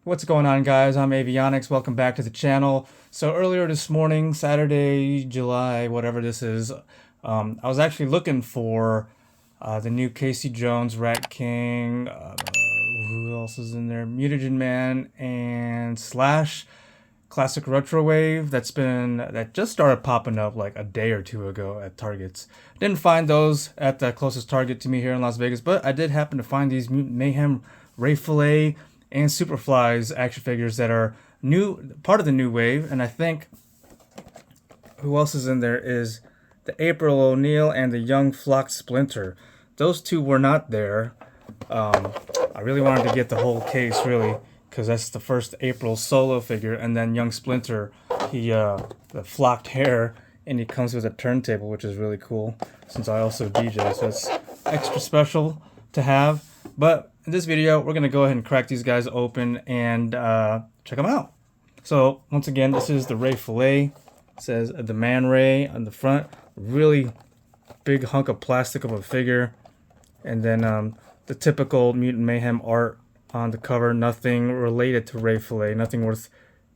What's going on, guys? I'm Avionics. Welcome back to the channel. So earlier this morning, Saturday, July, whatever this is, I was actually looking for the new Casey Jones, Rat King, who else is in there? Mutagen Man and Slash Classic Retro Wave that just started popping up like a day or two ago at Targets. Didn't find those at the closest Target to me here in Las Vegas, but I did happen to find these Mutant Mayhem Fillet and Superfly's action figures that are part of the new wave. And I think who else is in there is the April O'Neil and the Young Flock Splinter. Those two were not there. I really wanted to get the whole case, really, because that's the first April solo figure. And then Young Splinter, the flocked hair, and he comes with a turntable, which is really cool since I also DJ, so it's extra special to have. But in this video, we're going to go ahead and crack these guys open and check them out. So once again, this is the Ray Fillet. It says the Man Ray on the front. Really big hunk of plastic of a figure. And then the typical Mutant Mayhem art on the cover. Nothing related to Ray Fillet. Nothing worth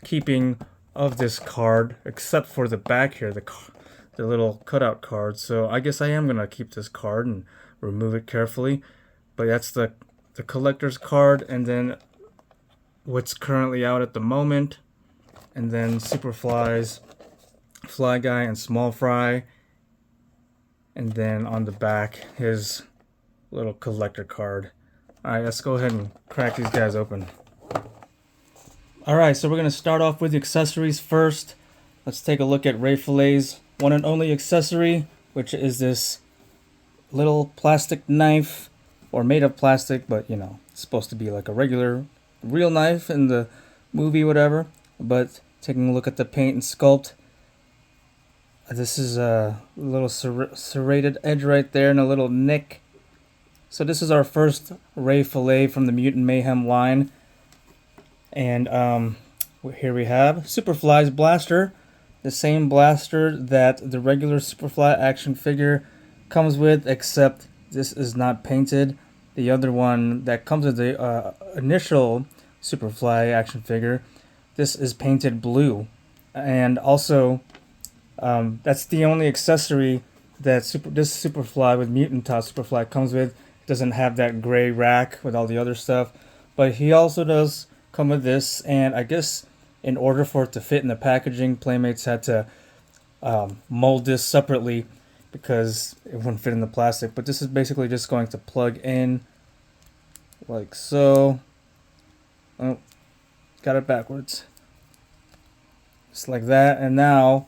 keeping of this card except for the back here, the little cutout card. So I guess I am going to keep this card and remove it carefully. But that's the collector's card, and then what's currently out at the moment, and then Superfly's Fly Guy and Small Fry, and then on the back his little collector card. Alright, let's go ahead and crack these guys open. Alright, so we're going to start off with the accessories first. Let's take a look at Ray Fillet's one and only accessory, which is this little plastic knife. Or made of plastic, but you know, it's supposed to be like a regular, real knife in the movie, whatever. But taking a look at the paint and sculpt, this is a little serrated edge right there and a little nick. So this is our first Ray Fillet from the Mutant Mayhem line. And here we have Superfly's blaster, the same blaster that the regular Superfly action figure comes with, except this is not painted. The other one that comes with the initial Superfly action figure, this is painted blue. And also, that's the only accessory that this Superfly with Mutant Top Superfly comes with. It doesn't have that gray rack with all the other stuff. But he also does come with this. And I guess in order for it to fit in the packaging, Playmates had to mold this separately, because it wouldn't fit in the plastic. But this is basically just going to plug in like so. Oh, got it backwards. Just like that. And now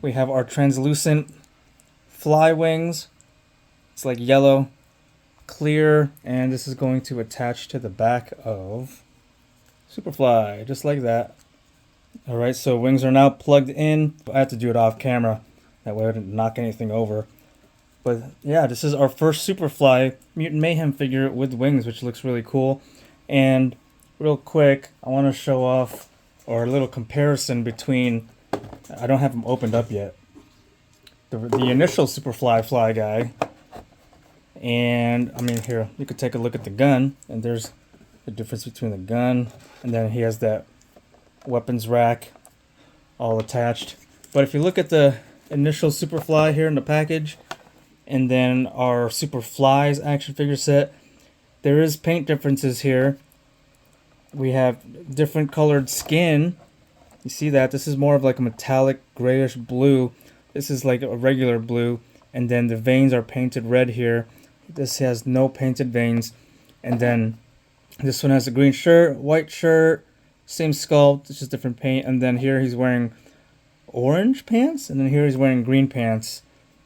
we have our translucent fly wings. It's like yellow, clear, and this is going to attach to the back of Superfly, just like that. Alright, so wings are now plugged in. I have to do it off camera. That way I didn't knock anything over. But yeah, this is our first Superfly Mutant Mayhem figure with wings, which looks really cool. And real quick, I want to show off, or a little comparison between, I don't have them opened up yet, the initial Superfly Fly Guy. And, I mean, here, you could take a look at the gun, and there's the difference between the gun, and then he has that weapons rack all attached. But if you look at the initial Superfly here in the package, and then our Superfly's action figure set, there is paint differences here. We have different colored skin. You see that? This is more of like a metallic grayish blue. This is like a regular blue, and then the veins are painted red here. This has no painted veins. And then this one has a green shirt, white shirt, same sculpt, it's just different paint. And then here he's wearing orange pants, and then here he's wearing green pants,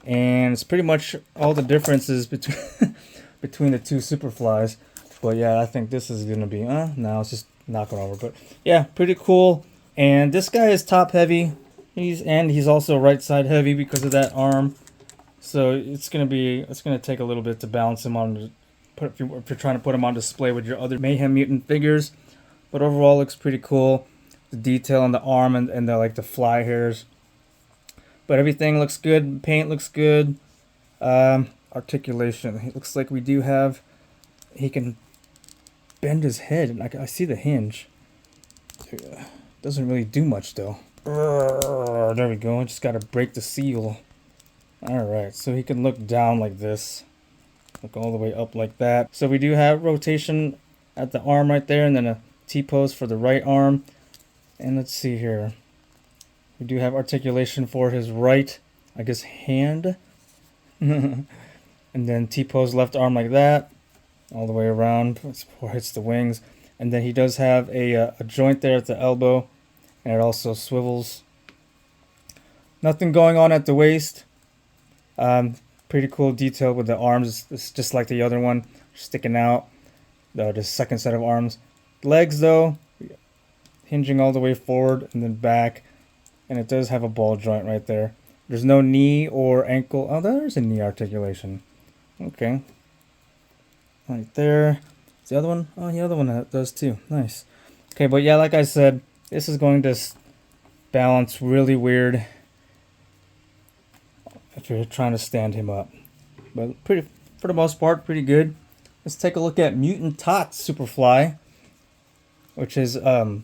and it's pretty much all the differences between between the two Superflies. But yeah, I think this is gonna be no, it's just knock it over. But yeah, pretty cool. And this guy is top heavy. He's also right side heavy because of that arm. So it's gonna take a little bit to balance him on. If you're trying to put him on display with your other Mayhem Mutant figures. But overall, looks pretty cool. The detail on the arm and the the fly hairs. But everything looks good. Paint looks good. Articulation. It looks like we do have. He can bend his head, and I see the hinge. Doesn't really do much though. There we go. I just gotta break the seal. Alright, so he can look down like this. Look all the way up like that. So we do have rotation at the arm right there, and then a T-pose for the right arm. And let's see here. We do have articulation for his right, I guess, hand. And then T-pose left arm like that. All the way around before it hits the wings. And then he does have a joint there at the elbow. And it also swivels. Nothing going on at the waist. Pretty cool detail with the arms. It's just like the other one, sticking out. The second set of arms. Legs though, hinging all the way forward and then back. And it does have a ball joint right there. There's no knee or ankle. Oh, there's a knee articulation. Okay. Right there. Is the other one? Oh, the other one does too. Nice. Okay, but yeah, like I said, this is going to balance really weird if you're trying to stand him up. But pretty, for the most part, pretty good. Let's take a look at Mutant Tots Superfly, which is a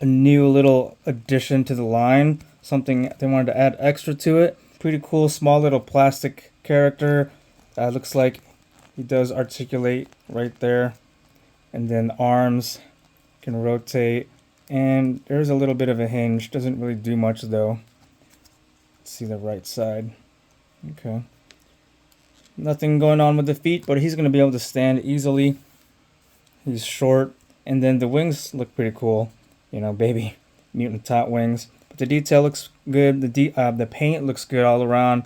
new little addition to the line. Something they wanted to add extra to it. Pretty cool, small little plastic character. Looks like he does articulate right there. And then arms can rotate. And there's a little bit of a hinge. Doesn't really do much though. Let's see the right side. Okay. Nothing going on with the feet, but he's going to be able to stand easily. He's short. And then the wings look pretty cool. You know, baby mutant tot wings. But the detail looks good. The paint looks good all around.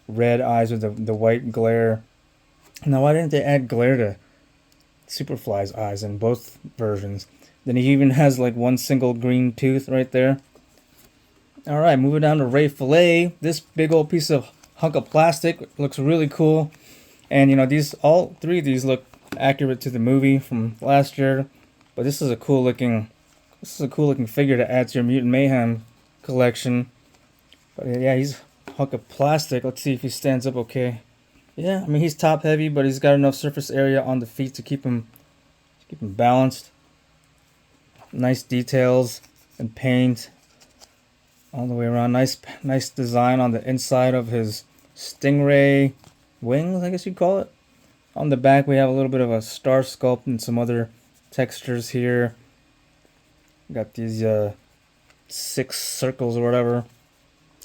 Red eyes with the white glare. Now, why didn't they add glare to Superfly's eyes in both versions? Then he even has like one single green tooth right there. Alright, moving down to Ray Fillet. This big old piece of hunk of plastic looks really cool. And you know, all three of these look accurate to the movie from last year. But this is a cool looking figure to add to your Mutant Mayhem collection. But yeah, he's a hunk of plastic. Let's see if he stands up okay. Yeah, I mean he's top heavy, but he's got enough surface area on the feet to keep him balanced. Nice details and paint all the way around. Nice design on the inside of his stingray wings, I guess you'd call it. On the back we have a little bit of a star sculpt and some other textures here. Got these 6 circles or whatever.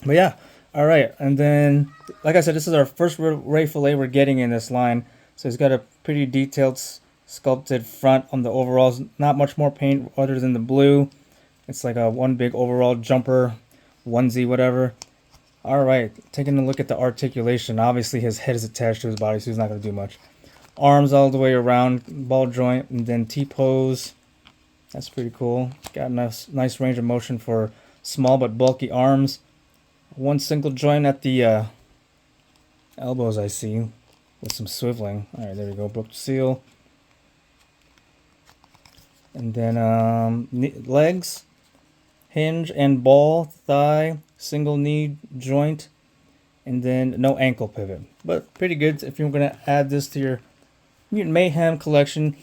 But yeah, alright. And then, like I said, this is our first Ray Fillet we're getting in this line. So he's got a pretty detailed sculpted front on the overalls. Not much more paint other than the blue. It's like a one big overall jumper, onesie, whatever. Alright, taking a look at the articulation. Obviously his head is attached to his body, so he's not going to do much. Arms all the way around, ball joint, and then T-pose. That's pretty cool. Got a nice range of motion for small but bulky arms. One single joint at the elbows, I see, with some swiveling. Alright, there we go. Broke the seal. And then legs, hinge and ball, thigh, single knee joint, and then no ankle pivot. But pretty good if you're going to add this to your Mutant Mayhem collection.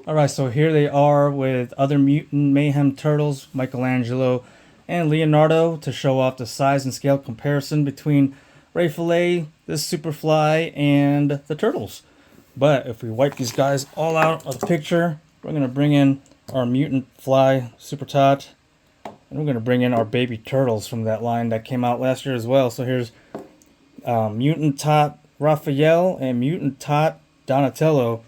Alright, so here they are with other Mutant Mayhem turtles, Michelangelo and Leonardo, to show off the size and scale comparison between Ray Fillet, this Superfly, and the turtles. But if we wipe these guys all out of the picture, we're going to bring in our Mutant Fly Super Tot, and we're going to bring in our baby turtles from that line that came out last year as well. So here's Mutant Tot Raphael and Mutant Tot Donatello.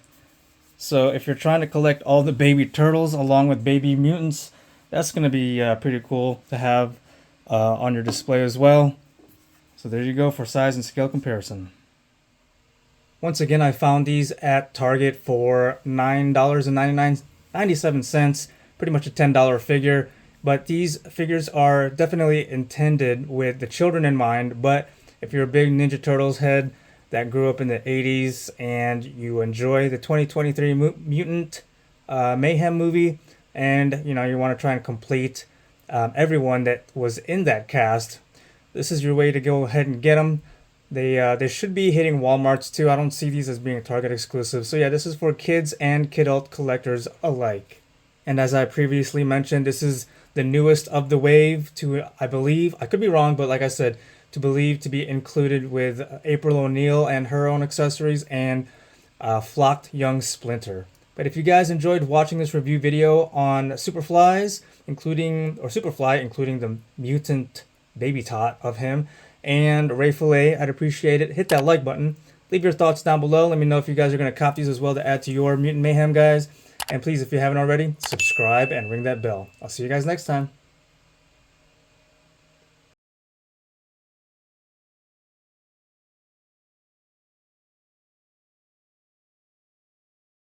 So if you're trying to collect all the baby turtles along with baby mutants, that's going to be pretty cool to have on your display as well. So there you go for size and scale comparison. Once again, I found these at Target for $9.97, pretty much a $10 figure. But these figures are definitely intended with the children in mind. But if you're a big Ninja Turtles head that grew up in the 80s and you enjoy the 2023 Mutant Mayhem movie, and you know you want to try and complete everyone that was in that cast, this is your way to go ahead and get them. They should be hitting Walmarts too. I don't see these as being Target exclusive. So yeah, this is for kids and kidult collectors alike. And as I previously mentioned, this is the newest of the wave to, I believe, I could be wrong, but like I said, to be included with April O'Neil and her own accessories and Flocked Young Splinter. But if you guys enjoyed watching this review video on Superfly, including the mutant baby tot of him, and Ray Fillet, I'd appreciate it. Hit that like button. Leave your thoughts down below. Let me know if you guys are going to cop these as well to add to your Mutant Mayhem, guys. And please, if you haven't already, subscribe and ring that bell. I'll see you guys next time.